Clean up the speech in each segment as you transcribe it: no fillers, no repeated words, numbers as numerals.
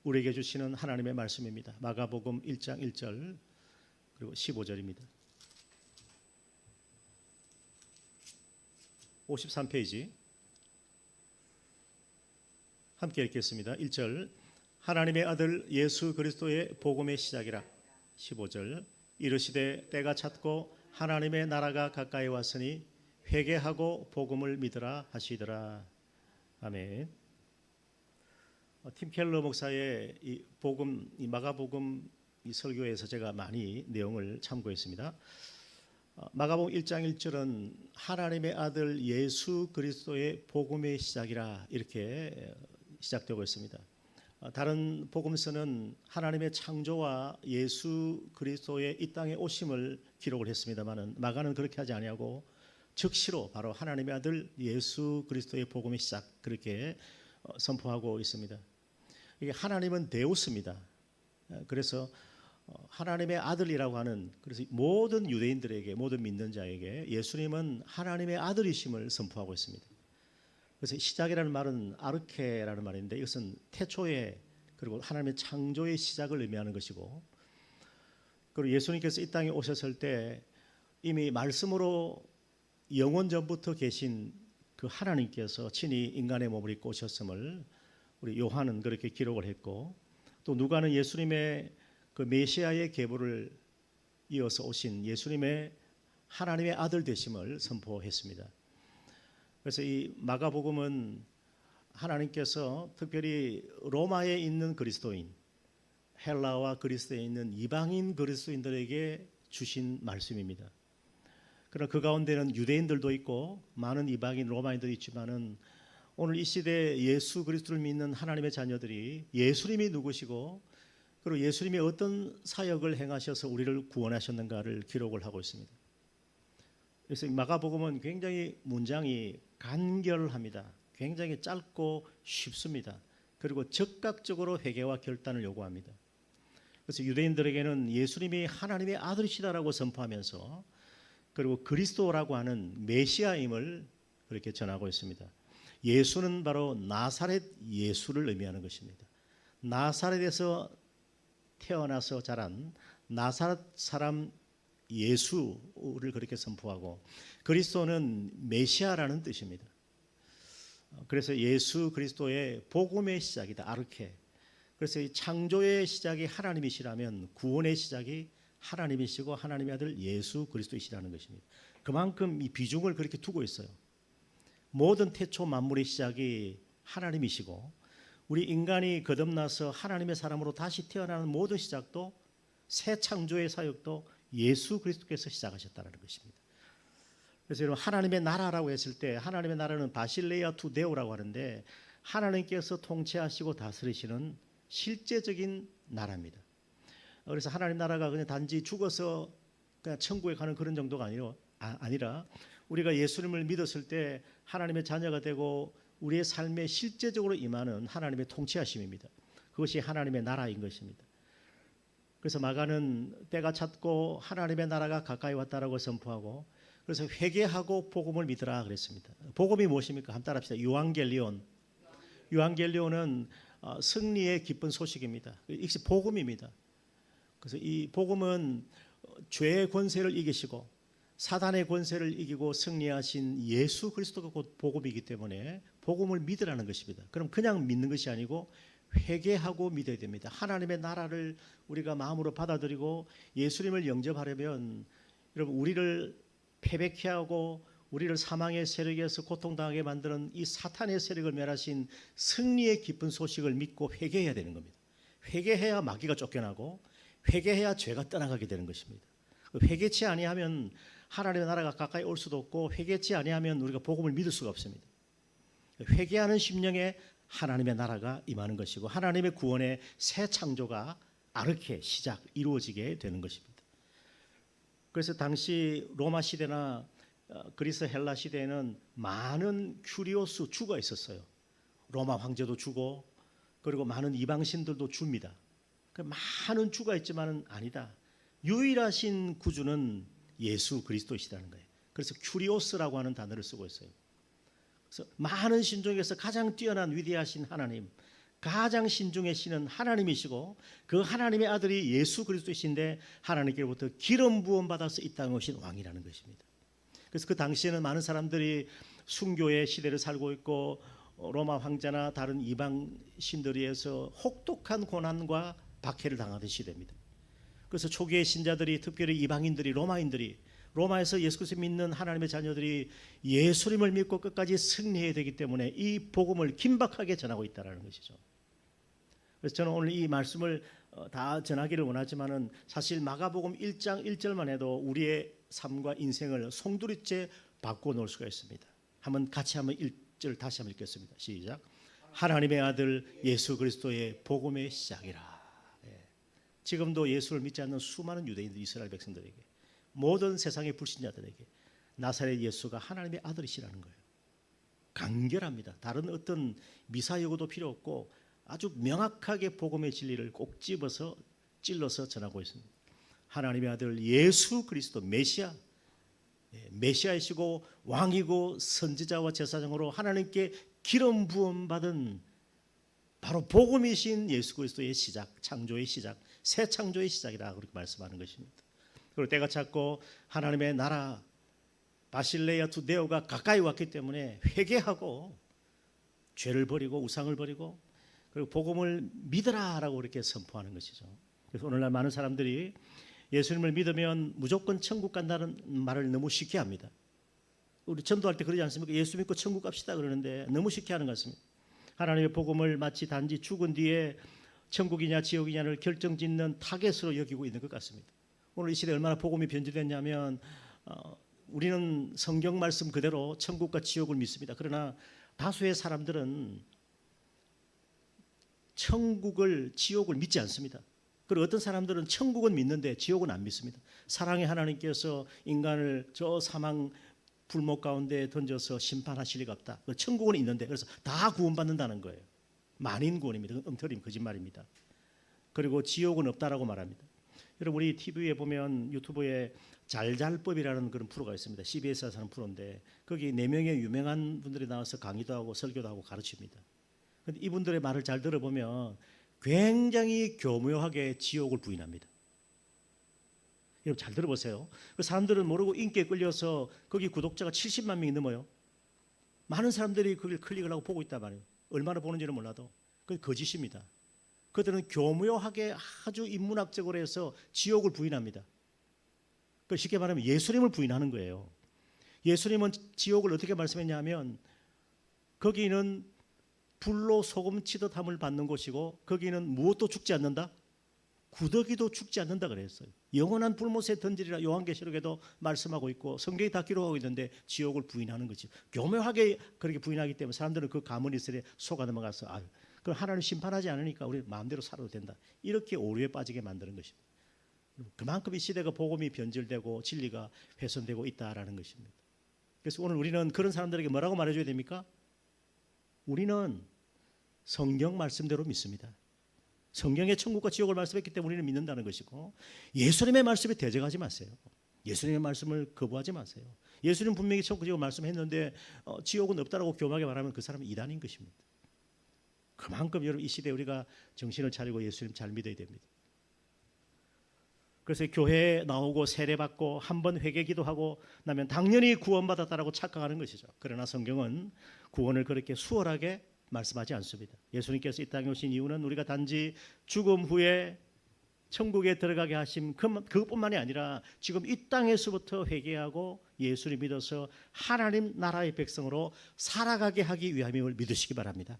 우리에게 주시는 하나님의 말씀입니다. 마가복음 1장 1절 그리고 15절입니다. 53페이지 함께 읽겠습니다. 1절 하나님의 아들 예수 그리스도의 복음의 시작이라. 15절 이르시되 때가 찼고 하나님의 나라가 가까이 왔으니 회개하고 복음을 믿으라 하시더라. 아멘. 팀 켈러 목사의 이 복음, 이 마가복음 이 설교에서 제가 많이 내용을 참고했습니다. 마가복음 1장 1절은 하나님의 아들 예수 그리스도의 복음의 시작이라 이렇게 시작되고 있습니다. 다른 복음서는 하나님의 창조와 예수 그리스도의 이 땅에 오심을 기록을 했습니다만은 마가는 그렇게 하지 아니하고 즉시로 바로 하나님의 아들 예수 그리스도의 복음의 시작 그렇게 선포하고 있습니다. 이게 하나님은 데우스입니다. 그래서 하나님의 아들이라고 하는, 그래서 모든 유대인들에게, 모든 믿는 자에게 예수님은 하나님의 아들이심을 선포하고 있습니다. 그래서 시작이라는 말은 아르케라는 말인데 이것은 태초의, 그리고 하나님의 창조의 시작을 의미하는 것이고, 그리고 예수님께서 이 땅에 오셨을 때 이미 말씀으로 영원 전부터 계신 그 하나님께서 친히 인간의 몸을 입고 오셨음을 우리 요한은 그렇게 기록을 했고, 또 누가는 예수님의 그 메시아의 계보를 이어서 오신 예수님의 하나님의 아들 되심을 선포했습니다. 그래서 이 마가복음은 하나님께서 특별히 로마에 있는 그리스도인, 헬라와 그리스에 있는 이방인 그리스도인들에게 주신 말씀입니다. 그러나 그 가운데는 유대인들도 있고 많은 이방인 로마인들이 있지만은 오늘 이 시대에 예수 그리스도를 믿는 하나님의 자녀들이 예수님이 누구시고 그리고 예수님이 어떤 사역을 행하셔서 우리를 구원하셨는가를 기록을 하고 있습니다. 그래서 마가복음은 굉장히 문장이 간결합니다. 굉장히 짧고 쉽습니다. 그리고 즉각적으로 회개와 결단을 요구합니다. 그래서 유대인들에게는 예수님이 하나님의 아들이시다라고 선포하면서 그리고 그리스도라고 하는 메시아임을 그렇게 전하고 있습니다. 예수는 바로 나사렛 예수를 의미하는 것입니다. 나사렛에서 태어나서 자란 나사렛 사람 예수를 그렇게 선포하고, 그리스도는 메시아라는 뜻입니다. 그래서 예수 그리스도의 복음의 시작이다, 아르케. 그래서 이 창조의 시작이 하나님이시라면 구원의 시작이 하나님이시고 하나님의 아들 예수 그리스도이시라는 것입니다. 그만큼 이 비중을 그렇게 두고 있어요. 모든 태초 만물의 시작이 하나님이시고 우리 인간이 거듭나서 하나님의 사람으로 다시 태어나는 모든 시작도, 새 창조의 사역도 예수 그리스도께서 시작하셨다는 것입니다. 그래서 여러분, 하나님의 나라라고 했을 때 하나님의 나라는 바실레아 투 데오라고 하는데 하나님께서 통치하시고 다스리시는 실제적인 나라입니다. 그래서 하나님 나라가 그냥 단지 죽어서 그냥 천국에 가는 그런 정도가 아니라 우리가 예수님을 믿었을 때 하나님의 자녀가 되고 우리의 삶에 실제적으로 임하는 하나님의 통치하심입니다. 그것이 하나님의 나라인 것입니다. 그래서 마가는 때가 찼고 하나님의 나라가 가까이 왔다라고 선포하고, 그래서 회개하고 복음을 믿으라 그랬습니다. 복음이 무엇입니까? 한번 따라합시다. 유앙겔리온. 유앙겔리온은 승리의 기쁜 소식입니다. 이것이 복음입니다. 그래서 이 복음은 죄의 권세를 이기시고 사단의 권세를 이기고 승리하신 예수 그리스도가 곧 복음이기 때문에 복음을 믿으라는 것입니다. 그럼 그냥 믿는 것이 아니고 회개하고 믿어야 됩니다. 하나님의 나라를 우리가 마음으로 받아들이고 예수님을 영접하려면 여러분, 우리를 패배케 하고 우리를 사망의 세력에서 고통당하게 만드는 이 사탄의 세력을 멸하신 승리의 기쁜 소식을 믿고 회개해야 되는 겁니다. 회개해야 마귀가 쫓겨나고 회개해야 죄가 떠나가게 되는 것입니다. 회개치 아니하면 하나님의 나라가 가까이 올 수도 없고, 회개치 아니하면 우리가 복음을 믿을 수가 없습니다. 회개하는 심령에 하나님의 나라가 임하는 것이고 하나님의 구원의 새 창조가 아르케 시작 이루어지게 되는 것입니다. 그래서 당시 로마 시대나 그리스 헬라 시대에는 많은 큐리오스 주가 있었어요. 로마 황제도 주고 그리고 많은 이방신들도 줍니다. 많은 주가 있지만은 아니다. 유일하신 구주는 예수 그리스도이시라는 거예요. 그래서 큐리오스라고 하는 단어를 쓰고 있어요. 그래서 많은 신종에서 가장 뛰어난 위대하신 하나님, 가장 신중의 신은 하나님이시고 그 하나님의 아들이 예수 그리스도이신데 하나님께로부터 기름 부음 받아서 이 땅에 오신 왕이라는 것입니다. 그래서 그 당시에는 많은 사람들이 순교의 시대를 살고 있고 로마 황제나 다른 이방 신들에 의해서 혹독한 고난과 박해를 당하던 시대입니다. 그래서 초기의 신자들이, 특별히 이방인들이, 로마인들이, 로마에서 예수 그리스도 믿는 하나님의 자녀들이 예수님을 믿고 끝까지 승리해야 되기 때문에 이 복음을 긴박하게 전하고 있다는 것이죠. 그래서 저는 오늘 이 말씀을 다 전하기를 원하지만은 사실 마가복음 1장 1절만 해도 우리의 삶과 인생을 송두리째 바꿔 놓을 수가 있습니다. 같이 한번 1절 다시 한번 읽겠습니다. 시작. 하나님의 아들 예수 그리스도의 복음의 시작이라. 지금도 예수를 믿지 않는 수많은 유대인들, 이스라엘 백성들에게, 모든 세상의 불신자들에게 나사렛 예수가 하나님의 아들이시라는 거예요. 간결합니다. 다른 어떤 미사여구도 필요 없고 아주 명확하게 복음의 진리를 꼭 찔러서 전하고 있습니다. 하나님의 아들 예수 그리스도 메시아, 메시아이시고 왕이고 선지자와 제사장으로 하나님께 기름 부음 받은 바로 복음이신 예수 그리스도의 시작, 창조의 시작, 새 창조의 시작이라 그렇게 말씀하는 것입니다. 그리고 때가 찼고 하나님의 나라 바실레아 두데오가 가까이 왔기 때문에 회개하고 죄를 버리고 우상을 버리고 그리고 복음을 믿으라라고 이렇게 선포하는 것이죠. 그래서 오늘날 많은 사람들이 예수님을 믿으면 무조건 천국 간다는 말을 너무 쉽게 합니다. 우리 전도할 때 그러지 않습니까? 예수 믿고 천국 갑시다 그러는데 너무 쉽게 하는 것 같습니다. 하나님의 복음을 마치 단지 죽은 뒤에 천국이냐 지옥이냐를 결정짓는 타겟으로 여기고 있는 것 같습니다. 오늘 이 시대에 얼마나 복음이 변질됐냐면 우리는 성경 말씀 그대로 천국과 지옥을 믿습니다. 그러나 다수의 사람들은 천국을 지옥을 믿지 않습니다. 그리고 어떤 사람들은 천국은 믿는데 지옥은 안 믿습니다. 사랑의 하나님께서 인간을 저 사망 불목 가운데 던져서 심판하실 리가 없다. 천국은 있는데 그래서 다 구원받는다는 거예요. 만인 구원입니다. 엉터리 거짓말입니다. 그리고 지옥은 없다라고 말합니다. 여러분 우리 TV에 보면 유튜브에 잘잘법이라는 그런 프로가 있습니다. CBS에서 하는 프로인데 거기 4명의 유명한 분들이 나와서 강의도 하고 설교도 하고 가르칩니다. 그런데 이분들의 말을 잘 들어보면 굉장히 교묘하게 지옥을 부인합니다. 여러분 잘 들어보세요. 그 사람들은 모르고 인기에 끌려서 거기 구독자가 70만 명이 넘어요. 많은 사람들이 거기를 클릭을 하고 보고 있단 말이에요. 얼마나 보는지는 몰라도 그게 거짓입니다. 그들은 교묘하게 아주 인문학적으로 해서 지옥을 부인합니다. 쉽게 말하면 예수님을 부인하는 거예요. 예수님은 지옥을 어떻게 말씀했냐면 거기는 불로 소금 치듯 함을 받는 곳이고 거기는 무엇도 죽지 않는다? 구더기도 죽지 않는다 그랬어요. 영원한 불못에 던지리라 요한계시록에도 말씀하고 있고 성경이 다 기록하고 있는데 지옥을 부인하는 거죠. 교묘하게 그렇게 부인하기 때문에 사람들은 그 가문이슬에 속아 넘어가서 그럼 하나님 심판하지 않으니까 우리 마음대로 살아도 된다. 이렇게 오류에 빠지게 만드는 것입니다. 그만큼 이 시대가 복음이 변질되고 진리가 훼손되고 있다라는 것입니다. 그래서 오늘 우리는 그런 사람들에게 뭐라고 말해줘야 됩니까? 우리는 성경 말씀대로 믿습니다. 성경의 천국과 지옥을 말씀했기 때문에 우리는 믿는다는 것이고 예수님의 말씀에 대적하지 마세요. 예수님의 말씀을 거부하지 마세요. 예수님 분명히 천국 지옥을 말씀했는데 지옥은 없다라고 교묘하게 말하면 그 사람은 이단인 것입니다. 그만큼 여러분 이 시대에 우리가 정신을 차리고 예수님 잘 믿어야 됩니다. 그래서 교회에 나오고 세례받고 한번 회개 기도하고 나면 당연히 구원받았다라고 착각하는 것이죠. 그러나 성경은 구원을 그렇게 수월하게 말씀하지 않습니다. 예수님께서 이 땅에 오신 이유는 우리가 단지 죽음 후에 천국에 들어가게 하심 그것뿐만이 아니라 지금 이 땅에서부터 회개하고 예수를 믿어서 하나님 나라의 백성으로 살아가게 하기 위함임을 믿으시기 바랍니다.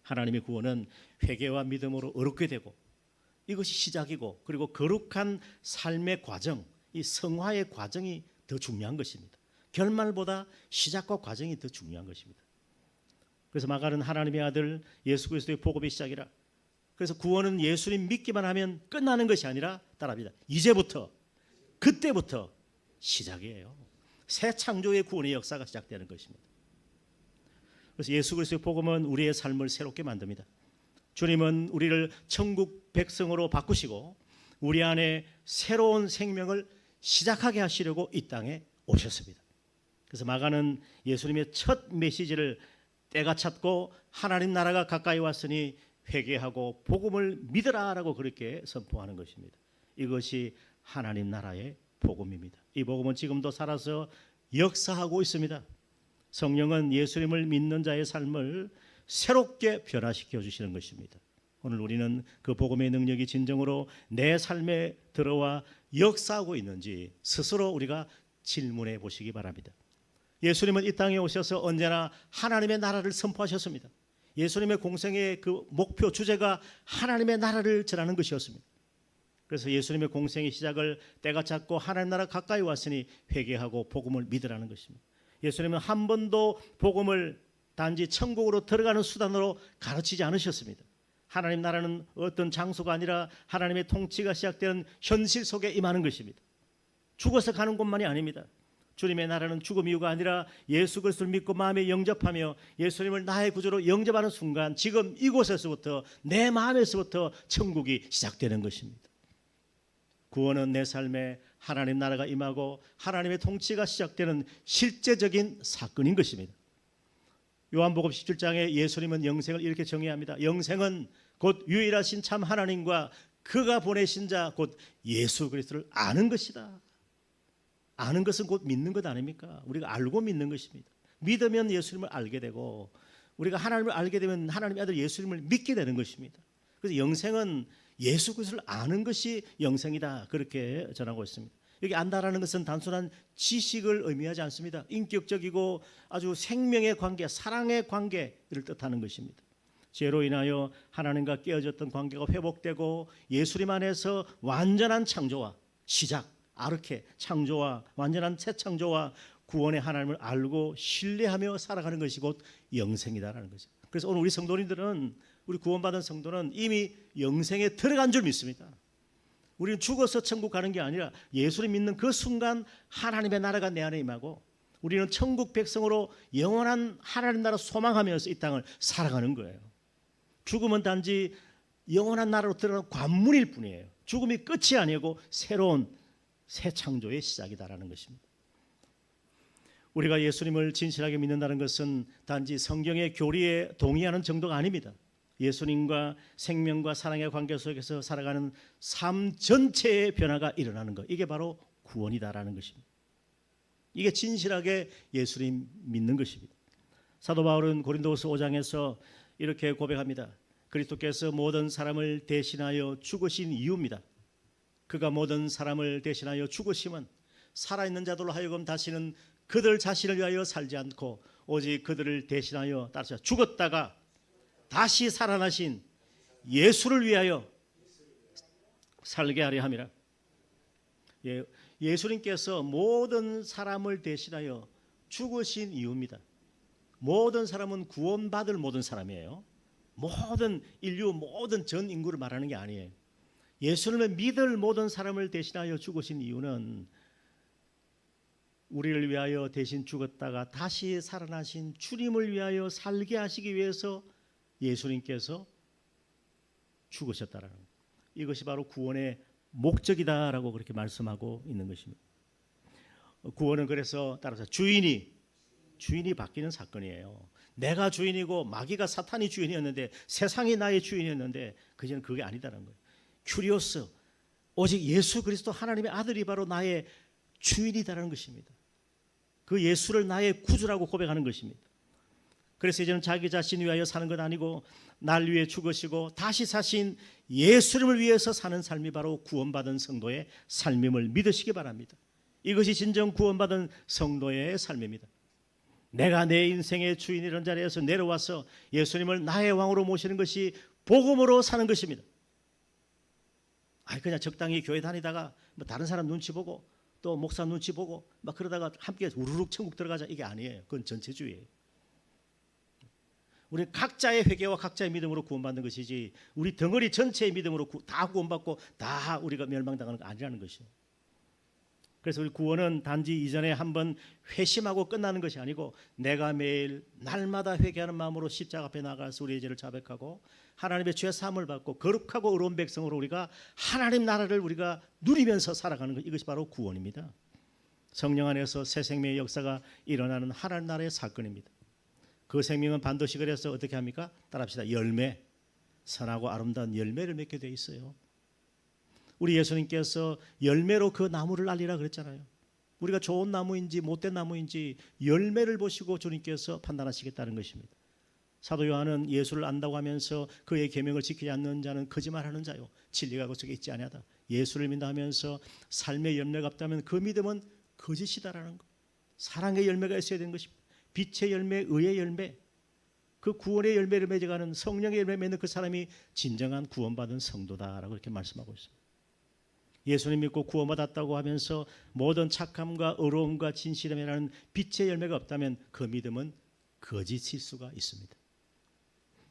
하나님의 구원은 회개와 믿음으로 어렵게 되고 이것이 시작이고 그리고 거룩한 삶의 과정, 이 성화의 과정이 더 중요한 것입니다. 결말보다 시작과 과정이 더 중요한 것입니다. 그래서 마가는 하나님의 아들 예수 그리스도의 복음의 시작이라. 그래서 구원은 예수님 믿기만 하면 끝나는 것이 아니라 따라합니다. 이제부터 그때부터 시작이에요. 새 창조의 구원의 역사가 시작되는 것입니다. 그래서 예수 그리스도의 복음은 우리의 삶을 새롭게 만듭니다. 주님은 우리를 천국 백성으로 바꾸시고 우리 안에 새로운 생명을 시작하게 하시려고 이 땅에 오셨습니다. 그래서 마가는 예수님의 첫 메시지를 때가 찼고 하나님 나라가 가까이 왔으니 회개하고 복음을 믿으라라고 그렇게 선포하는 것입니다. 이것이 하나님 나라의 복음입니다. 이 복음은 지금도 살아서 역사하고 있습니다. 성령은 예수님을 믿는 자의 삶을 새롭게 변화시켜 주시는 것입니다. 오늘 우리는 그 복음의 능력이 진정으로 내 삶에 들어와 역사하고 있는지 스스로 우리가 질문해 보시기 바랍니다. 예수님은 이 땅에 오셔서 언제나 하나님의 나라를 선포하셨습니다. 예수님의 공생의 그 목표 주제가 하나님의 나라를 전하는 것이었습니다. 그래서 예수님의 공생의 시작을 때가 찼고 하나님 나라 가까이 왔으니 회개하고 복음을 믿으라는 것입니다. 예수님은 한 번도 복음을 단지 천국으로 들어가는 수단으로 가르치지 않으셨습니다. 하나님 나라는 어떤 장소가 아니라 하나님의 통치가 시작되는 현실 속에 임하는 것입니다. 죽어서 가는 곳만이 아닙니다. 주님의 나라는 죽음 이유가 아니라 예수 그리스도를 믿고 마음에 영접하며 예수님을 나의 구주로 영접하는 순간 지금 이곳에서부터 내 마음에서부터 천국이 시작되는 것입니다. 구원은 내 삶에 하나님 나라가 임하고 하나님의 통치가 시작되는 실제적인 사건인 것입니다. 요한복음 17장에 예수님은 영생을 이렇게 정의합니다. 영생은 곧 유일하신 참 하나님과 그가 보내신 자 곧 예수 그리스도를 아는 것이다. 아는 것은 곧 믿는 것 아닙니까? 우리가 알고 믿는 것입니다. 믿으면 예수님을 알게 되고 우리가 하나님을 알게 되면 하나님의 아들 예수님을 믿게 되는 것입니다. 그래서 영생은 예수 그리스도를 아는 것이 영생이다. 그렇게 전하고 있습니다. 여기 안다라는 것은 단순한 지식을 의미하지 않습니다. 인격적이고 아주 생명의 관계, 사랑의 관계를 뜻하는 것입니다. 죄로 인하여 하나님과 깨어졌던 관계가 회복되고 예수님 안에서 완전한 창조와 시작, 아르케, 창조와 완전한 새 창조와 구원의 하나님을 알고 신뢰하며 살아가는 것이 곧 영생이다라는 거죠. 그래서 오늘 우리 성도님들은 우리 구원받은 성도는 이미 영생에 들어간 줄 믿습니다. 우리는 죽어서 천국 가는 게 아니라 예수를 믿는 그 순간 하나님의 나라가 내 안에 임하고 우리는 천국 백성으로 영원한 하나님 나라 소망하면서 이 땅을 살아가는 거예요. 죽음은 단지 영원한 나라로 들어가는 관문일 뿐이에요. 죽음이 끝이 아니고 새로운 새 창조의 시작이다라는 것입니다. 우리가 예수님을 진실하게 믿는다는 것은 단지 성경의 교리에 동의하는 정도가 아닙니다. 예수님과 생명과 사랑의 관계 속에서 살아가는 삶 전체의 변화가 일어나는 것, 이게 바로 구원이다라는 것입니다. 이게 진실하게 예수님 믿는 것입니다. 사도 바울은 고린도후서 5장에서 이렇게 고백합니다. 그리스도께서 모든 사람을 대신하여 죽으신 이유입니다. 그가 모든 사람을 대신하여 죽으심은 살아있는 자들로 하여금 다시는 그들 자신을 위하여 살지 않고 오직 그들을 대신하여 따라서 죽었다가 다시 살아나신 예수를 위하여 살게 하려 함이라. 예수님께서 모든 사람을 대신하여 죽으신 이유입니다. 모든 사람은 구원받을 모든 사람이에요. 모든 인류, 모든 전 인구를 말하는 게 아니에요. 예수님을 믿을 모든 사람을 대신하여 죽으신 이유는 우리를 위하여 대신 죽었다가 다시 살아나신 주님을 위하여 살게 하시기 위해서 예수님께서 죽으셨다라는 것. 이것이 바로 구원의 목적이다라고 그렇게 말씀하고 있는 것입니다. 구원은 그래서 따라서 주인이 바뀌는 사건이에요. 내가 주인이고 마귀가 사탄이 주인이었는데 세상이 나의 주인이었는데 그제는 그게 아니다라는 거예요. 큐리오스, 오직 예수 그리스도 하나님의 아들이 바로 나의 주인이다라는 것입니다. 그 예수를 나의 구주라고 고백하는 것입니다. 그래서 이제는 자기 자신 위하여 사는 것 아니고 날 위해 죽으시고 다시 사신 예수님을 위해서 사는 삶이 바로 구원받은 성도의 삶임을 믿으시기 바랍니다. 이것이 진정 구원받은 성도의 삶입니다. 내가 내 인생의 주인이라는 자리에서 내려와서 예수님을 나의 왕으로 모시는 것이 복음으로 사는 것입니다. 그냥 적당히 교회 다니다가 다른 사람 눈치 보고 또 목사 눈치 보고 막 그러다가 함께 우르륵 천국 들어가자, 이게 아니에요. 그건 전체주의예요. 우리 각자의 회개와 각자의 믿음으로 구원받는 것이지 우리 덩어리 전체의 믿음으로 다 구원받고 다 우리가 멸망당하는 거 아니라는 것이에요. 그래서 우리 구원은 단지 이전에 한번 회심하고 끝나는 것이 아니고 내가 매일 날마다 회개하는 마음으로 십자가 앞에 나가서 우리의 죄를 자백하고 하나님의 죄 사함을 받고 거룩하고 의로운 백성으로 우리가 하나님 나라를 우리가 누리면서 살아가는 것, 이것이 바로 구원입니다. 성령 안에서 새 생명의 역사가 일어나는 하나님 나라의 사건입니다. 그 생명은 반드시 그래서 어떻게 합니까? 따라합시다. 열매, 선하고 아름다운 열매를 맺게 돼 있어요. 우리 예수님께서 열매로 그 나무를 알리라 그랬잖아요. 우리가 좋은 나무인지 못된 나무인지 열매를 보시고 주님께서 판단하시겠다는 것입니다. 사도 요한은 예수를 안다고 하면서 그의 계명을 지키지 않는 자는 거짓말하는 자요, 진리가 그 속에 있지 아니하다. 예수를 믿는다 하면서 삶의 열매가 없다면 그 믿음은 거짓이다라는 것. 사랑의 열매가 있어야 되는 것입니다. 빛의 열매, 의의 열매, 그 구원의 열매를 맺어가는 성령의 열매 맺는 그 사람이 진정한 구원받은 성도다라고 이렇게 말씀하고 있습니다. 예수님 믿고 구원받았다고 하면서 모든 착함과 의로움과 진실함이라는 빛의 열매가 없다면 그 믿음은 거짓일 수가 있습니다.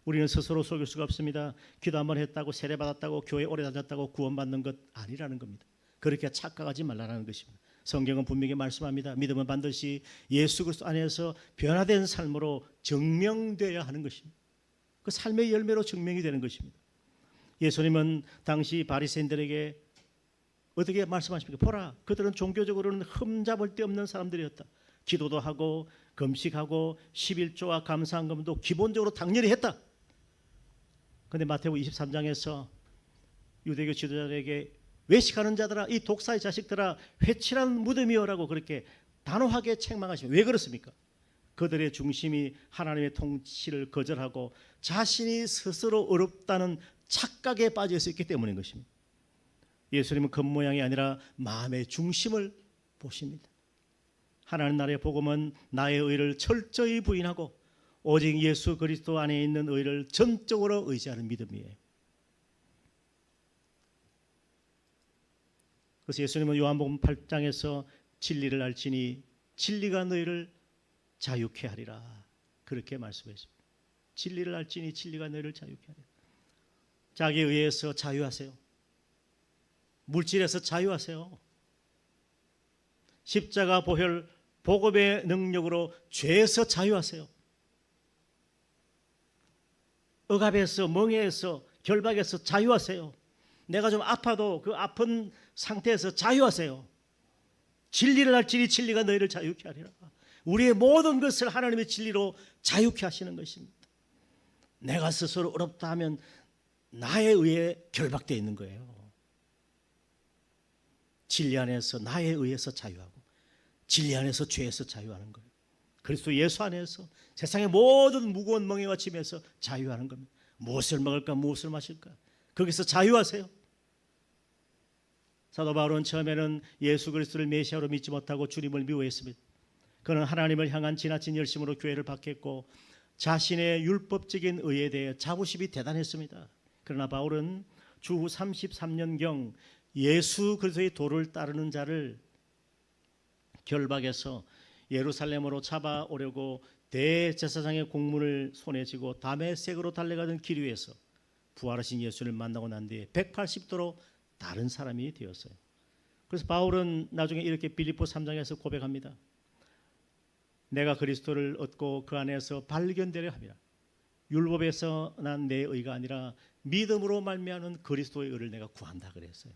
우리는 스스로 속일 수가 없습니다. 기도 한번 했다고, 세례받았다고, 교회 오래 다녔다고 구원받는 것 아니라는 겁니다. 그렇게 착각하지 말라는 것입니다. 성경은 분명히 말씀합니다. 믿음은 반드시 예수 그리스도 안에서 변화된 삶으로 증명되어야 하는 것입니다. 그 삶의 열매로 증명이 되는 것입니다. 예수님은 당시 바리새인들에게 어떻게 말씀하십니까? 보라, 그들은 종교적으로는 흠잡을 데 없는 사람들이었다. 기도도 하고 금식하고 11조와 감사헌금도 기본적으로 당연히 했다. 그런데 마태복음 23장에서 유대교 지도자들에게 외식하는 자들아, 이 독사의 자식들아, 회칠한 무덤이여라고 그렇게 단호하게 책망하십니다. 왜 그렇습니까? 그들의 중심이 하나님의 통치를 거절하고 자신이 스스로 어렵다는 착각에 빠져 있었기 때문인 것입니다. 예수님은 겉모양이 아니라 마음의 중심을 보십니다. 하나님 나라의 복음은 나의 의를 철저히 부인하고 오직 예수 그리스도 안에 있는 의를 전적으로 의지하는 믿음이에요. 그래서 예수님은 요한복음 8장에서 진리를 알지니 진리가 너희를 자유케 하리라 그렇게 말씀했습니다. 진리를 알지니 진리가 너희를 자유케 하리라. 자기에 의해서 자유하세요. 물질에서 자유하세요. 십자가 보혈 복음의 능력으로 죄에서 자유하세요. 억압에서, 멍해에서, 결박에서 자유하세요. 내가 좀 아파도 그 아픈 상태에서 자유하세요. 진리를 알지니 진리가 너희를 자유케 하리라. 우리의 모든 것을 하나님의 진리로 자유케 하시는 것입니다. 내가 스스로 어렵다 하면 나에 의해 결박되어 있는 거예요. 진리 안에서 나에 의해서 자유하고 진리 안에서 죄에서 자유하는 거예요. 그리스도 예수 안에서 세상의 모든 무거운 멍에와 짐에서 자유하는 겁니다. 무엇을 먹을까, 무엇을 마실까, 거기서 자유하세요. 사도 바울은 처음에는 예수 그리스도를 메시아로 믿지 못하고 주님을 미워했습니다. 그는 하나님을 향한 지나친 열심으로 교회를 박했고 자신의 율법적인 의에 대해 자부심이 대단했습니다. 그러나 바울은 주후 33년경 예수 그리스도의 도를 따르는 자를 결박해서 예루살렘으로 잡아오려고 대제사장의 공문을 손에 쥐고 다메섹으로 달려가던 길 위에서 부활하신 예수를 만나고 난 뒤에 180도로 다른 사람이 되었어요. 그래서 바울은 나중에 이렇게 빌립보 3장에서 고백합니다. 내가 그리스도를 얻고 그 안에서 발견되려 함이라. 율법에서 난 내 의가 아니라 믿음으로 말미암은 그리스도의 의를 내가 구한다 그랬어요.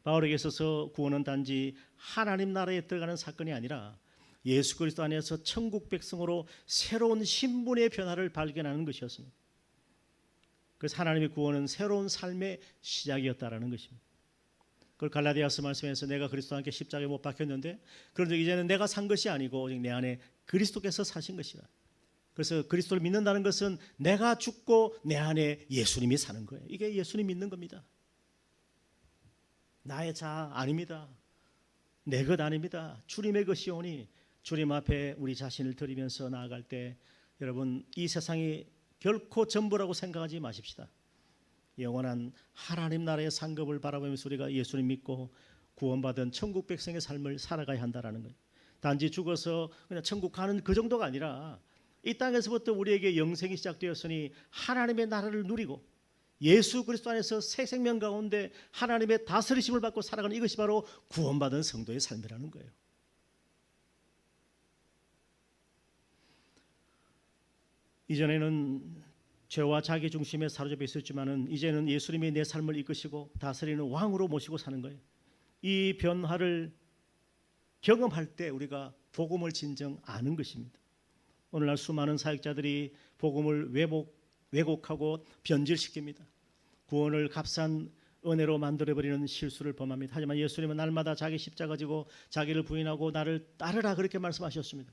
바울에게 있어서 구원은 단지 하나님 나라에 들어가는 사건이 아니라 예수 그리스도 안에서 천국 백성으로 새로운 신분의 변화를 발견하는 것이었습니다. 그래서 하나님의 구원은 새로운 삶의 시작이었다라는 것입니다. 그걸 갈라디아서 말씀에서 내가 그리스도와 함께 십자가에 못 박혔는데 그런데 이제는 내가 산 것이 아니고 오직 내 안에 그리스도께서 사신 것이라. 그래서 그리스도를 믿는다는 것은 내가 죽고 내 안에 예수님이 사는 거예요. 이게 예수님 믿는 겁니다. 나의 자 아닙니다. 내 것 아닙니다. 주님의 것이오니 주님 앞에 우리 자신을 드리면서 나아갈 때 여러분 이 세상이 결코 전부라고 생각하지 마십시다. 영원한 하나님 나라의 상급을 바라보면서 우리가 예수님 믿고 구원받은 천국 백성의 삶을 살아가야 한다는 거예요. 단지 죽어서 그냥 천국 가는 그 정도가 아니라 이 땅에서부터 우리에게 영생이 시작되었으니 하나님의 나라를 누리고 예수 그리스도 안에서 새 생명 가운데 하나님의 다스리심을 받고 살아가는 이것이 바로 구원받은 성도의 삶이라는 거예요. 이전에는 죄와 자기 중심에 사로잡혀 있었지만은 이제는 예수님이 내 삶을 이끄시고 다스리는 왕으로 모시고 사는 거예요. 이 변화를 경험할 때 우리가 복음을 진정 아는 것입니다. 오늘날 수많은 사역자들이 복음을 왜곡하고 변질시킵니다. 구원을 값싼 은혜로 만들어버리는 실수를 범합니다. 하지만 예수님은 날마다 자기 십자가 지고 자기를 부인하고 나를 따르라 그렇게 말씀하셨습니다.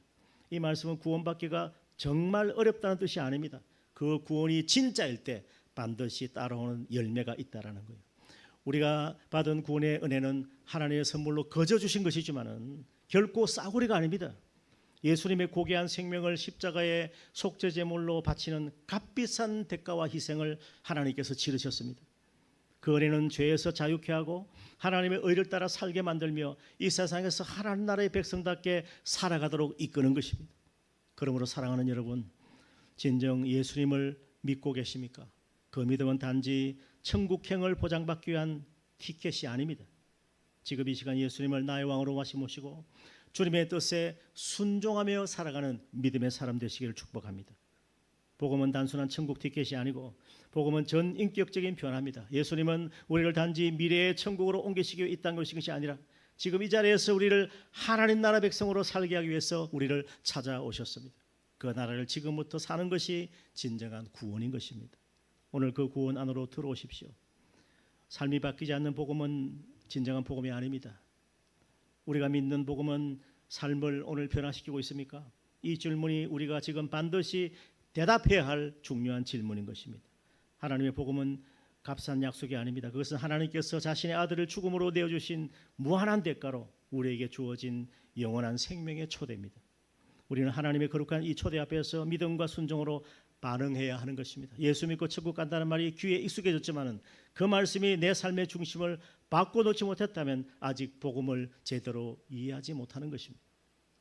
이 말씀은 구원받기가 정말 어렵다는 뜻이 아닙니다. 그 구원이 진짜일 때 반드시 따라오는 열매가 있다라는 거예요. 우리가 받은 구원의 은혜는 하나님의 선물로 거저 주신 것이지만은 결코 싸구리가 아닙니다. 예수님의 고귀한 생명을 십자가의 속죄 제물로 바치는 값비싼 대가와 희생을 하나님께서 치르셨습니다. 그 은혜는 죄에서 자유케 하고 하나님의 의를 따라 살게 만들며 이 세상에서 하나님 나라의 백성답게 살아가도록 이끄는 것입니다. 그러므로 사랑하는 여러분, 진정 예수님을 믿고 계십니까? 그 믿음은 단지 천국행을 보장받기 위한 티켓이 아닙니다. 지금 이 시간 예수님을 나의 왕으로 모시고 주님의 뜻에 순종하며 살아가는 믿음의 사람 되시기를 축복합니다. 복음은 단순한 천국 티켓이 아니고 복음은 전인격적인 변화입니다. 예수님은 우리를 단지 미래의 천국으로 옮기시기 위해 이 땅에 오신 것이 아니라 지금 이 자리에서 우리를 하나님 나라 백성으로 살게 하기 위해서 우리를 찾아오셨습니다. 그 나라를 지금부터 사는 것이 진정한 구원인 것입니다. 오늘 그 구원 안으로 들어오십시오. 삶이 바뀌지 않는 복음은 진정한 복음이 아닙니다. 우리가 믿는 복음은 삶을 오늘 변화시키고 있습니까? 이 질문이 우리가 지금 반드시 대답해야 할 중요한 질문인 것입니다. 하나님의 복음은 값싼 약속이 아닙니다. 그것은 하나님께서 자신의 아들을 죽음으로 내어주신 무한한 대가로 우리에게 주어진 영원한 생명의 초대입니다. 우리는 하나님의 거룩한 이 초대 앞에서 믿음과 순종으로 반응해야 하는 것입니다. 예수 믿고 천국 간다는 말이 귀에 익숙해졌지만은 그 말씀이 내 삶의 중심을 바꿔놓지 못했다면 아직 복음을 제대로 이해하지 못하는 것입니다.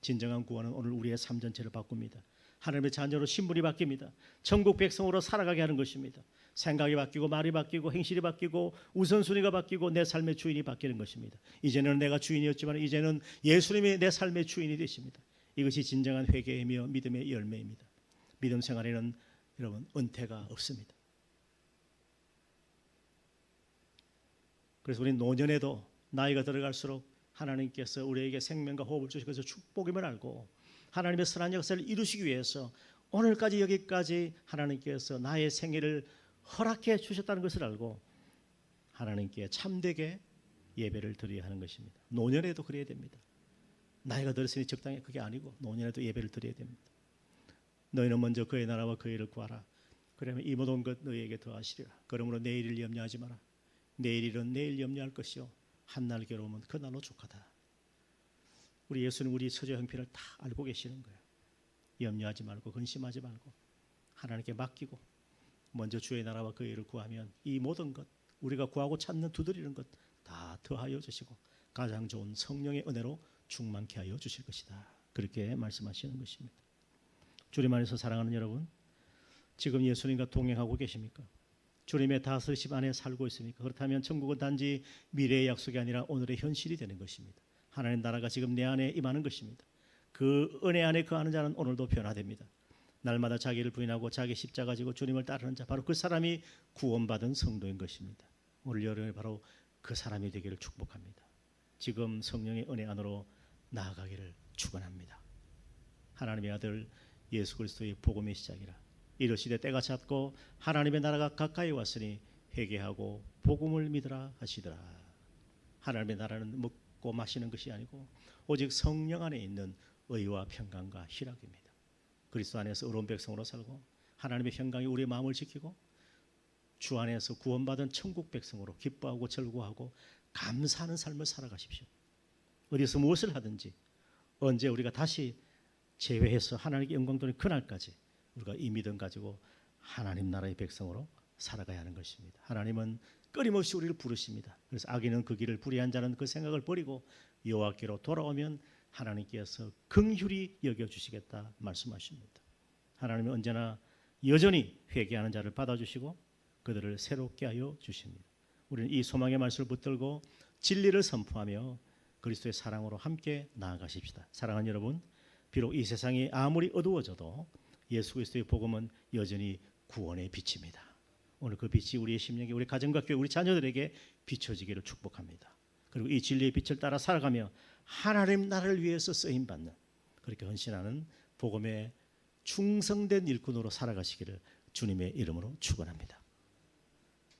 진정한 구원은 오늘 우리의 삶 전체를 바꿉니다. 하나님의 자녀로 신분이 바뀝니다. 천국 백성으로 살아가게 하는 것입니다. 생각이 바뀌고 말이 바뀌고 행실이 바뀌고 우선순위가 바뀌고 내 삶의 주인이 바뀌는 것입니다. 이제는 내가 주인이었지만 이제는 예수님이 내 삶의 주인이 되십니다. 이것이 진정한 회개이며 믿음의 열매입니다. 믿음 생활에는 여러분 은퇴가 없습니다. 그래서 우리 노년에도 나이가 들어갈수록 하나님께서 우리에게 생명과 호흡을 주시고 그래서 축복임을 알고 하나님의 선한 역사를 이루시기 위해서 오늘까지 여기까지 하나님께서 나의 생애를 허락해 주셨다는 것을 알고 하나님께 참되게 예배를 드려야 하는 것입니다. 노년에도 그래야 됩니다. 나이가 들었으니 적당히 그게 아니고 노년에도 예배를 드려야 됩니다. 너희는 먼저 그의 나라와 그의 일을 구하라. 그러면 이 모든 것 너희에게 더하시리라. 그러므로 내일을 염려하지 마라. 내일 일은 내일 염려할 것이요 한날 괴로움은 그날로 족하다. 우리 예수는 우리 처저 형편을 다 알고 계시는 거예요. 염려하지 말고 근심하지 말고 하나님께 맡기고 먼저 주의 나라와 그의 일을 구하면 이 모든 것 우리가 구하고 찾는 두드리는 것 다 더하여 주시고 가장 좋은 성령의 은혜로 충만케 하여 주실 것이다. 그렇게 말씀하시는 것입니다. 주님 안에서 사랑하는 여러분, 지금 예수님과 동행하고 계십니까? 주님의 다스리심 안에 살고 있습니까? 그렇다면 천국은 단지 미래의 약속이 아니라 오늘의 현실이 되는 것입니다. 하나님 나라가 지금 내 안에 임하는 것입니다. 그 은혜 안에 거하는 자는 오늘도 변화됩니다. 날마다 자기를 부인하고 자기 십자가 지고 주님을 따르는 자, 바로 그 사람이 구원받은 성도인 것입니다. 오늘 여러분이 바로 그 사람이 되기를 축복합니다. 지금 성령의 은혜 안으로 나아가기를 축원합니다. 하나님의 아들 예수 그리스도의 복음의 시작이라. 이르시되 때가 찼고 하나님의 나라가 가까이 왔으니 회개하고 복음을 믿으라 하시더라. 하나님의 나라는 먹고 마시는 것이 아니고 오직 성령 안에 있는 의와 평강과 희락입니다. 그리스도 안에서 의로운 백성으로 살고 하나님의 평강이 우리의 마음을 지키고 주 안에서 구원받은 천국 백성으로 기뻐하고 즐거워하고 감사하는 삶을 살아가십시오. 어디서 무엇을 하든지 언제 우리가 다시 재회해서 하나님께 영광 돌리는 그날까지 우리가 이 믿음 가지고 하나님 나라의 백성으로 살아가야 하는 것입니다. 하나님은 끊임없이 우리를 부르십니다. 그래서 악인은 그 길을 불의한 자는 그 생각을 버리고 여호와께로 돌아오면 하나님께서 긍휼히 여겨주시겠다 말씀하십니다. 하나님은 언제나 여전히 회개하는 자를 받아주시고 그들을 새롭게 하여 주십니다. 우리는 이 소망의 말씀을 붙들고 진리를 선포하며 그리스도의 사랑으로 함께 나아가십시다. 사랑하는 여러분, 비록 이 세상이 아무리 어두워져도 예수 그리스도의 복음은 여전히 구원의 빛입니다. 오늘 그 빛이 우리의 심령에 우리 가정과 교회 우리 자녀들에게 비춰지기를 축복합니다. 그리고 이 진리의 빛을 따라 살아가며 하나님 나라를 위해서 쓰임받는 그렇게 헌신하는 복음에 충성된 일꾼으로 살아가시기를 주님의 이름으로 축원합니다.